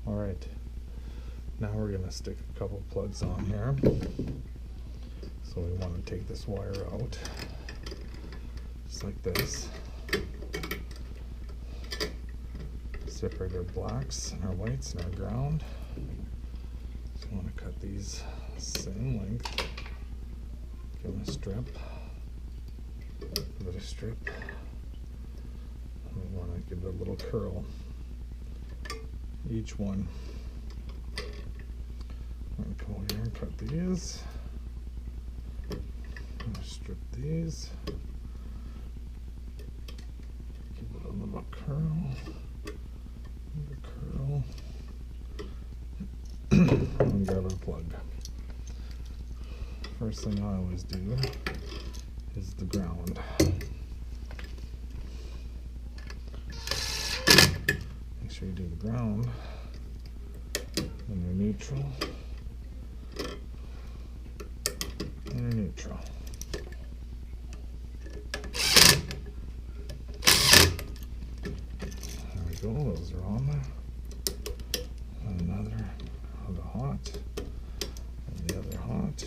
Alright, now we're going to stick a couple plugs on here. So we want to take this wire out, just like this. Separate our blacks and our whites and our ground. So we want to cut these same length. Give them a strip. Give it a strip. And we want to give it a little curl. Each one. I'm going to come over here and cut these. I'm going to strip these. Give it a little curl. Curl. And grab our plug. First thing I always do is the ground. Make sure you do the ground, then your neutral, and your neutral. There we go, those are on there. Another of the hot, and the other hot.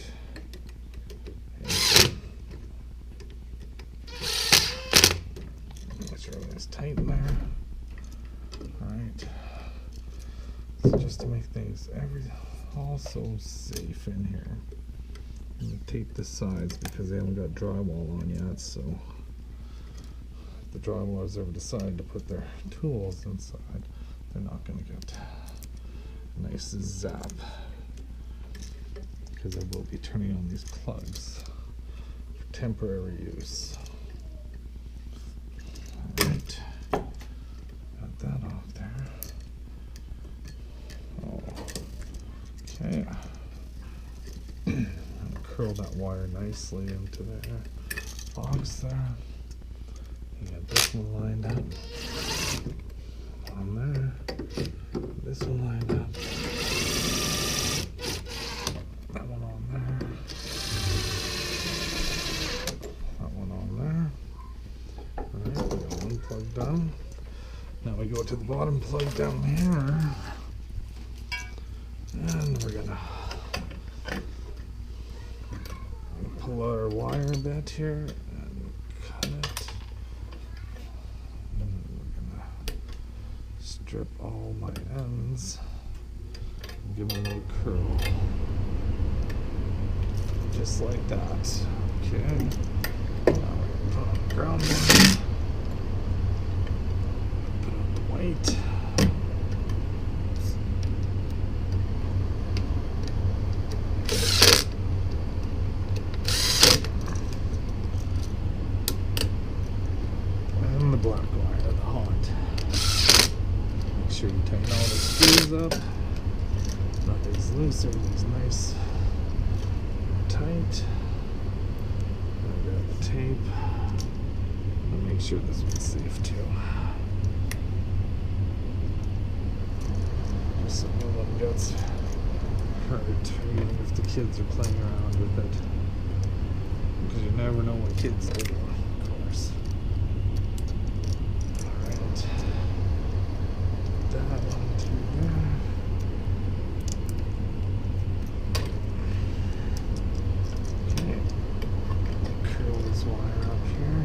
Make sure everything's tight in there. Alright. So just to make things all so safe in here, I'm going to tape the sides because they haven't got drywall on yet, so if the drywallers ever decide to put their tools inside, they're not going to get a nice zap, because I will be turning on these plugs for temporary use. Alright, got that off there. Okay. Curl that wire nicely into the box there. You got this one lined up on there. This one lined up. That one on there. That one on there. Alright, we got one plug done. Now we go to the bottom plug down here. And we're gonna pull our wire a bit here and cut it. And we're gonna strip all my ends and give them a little curl. Just like that. Okay. Now we're gonna put on the ground one. Put on the white. Black wire, the hot. Make sure you tighten all the screws up. Nothing's loose, everything's nice and tight. I'll grab the tape and make sure this one's safe too. Just so no one gets hurt, even if the kids are playing around with it. Because you never know what kids do, of course. That one to there. Okay. Curl this wire up here.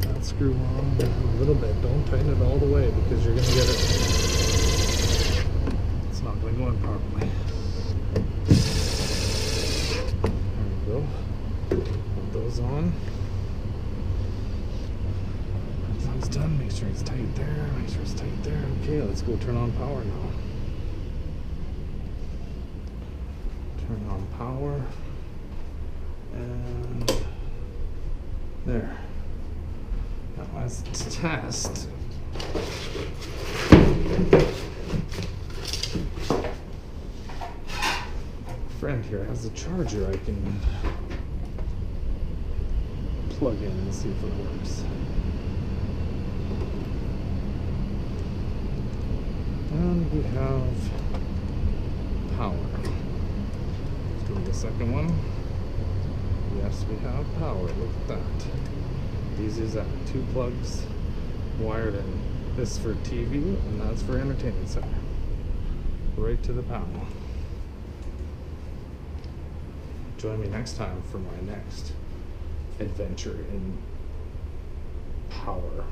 That screw on a little bit. Don't tighten it all the way because you're going to get it. It's not going to go in properly. There we go. Those on. Once that's done, make sure it's tight there, make sure it's tight there. Okay, let's go turn on power now. Turn on power. And there. Now as to test, friend here has a charger I can plug in and see if it works. And we have power. Let's go to the second one. Yes, we have power. Look at that. These is that 2 plugs wired in. This for TV and that's for entertainment center. Right to the panel. Join me next time for my next adventure in power.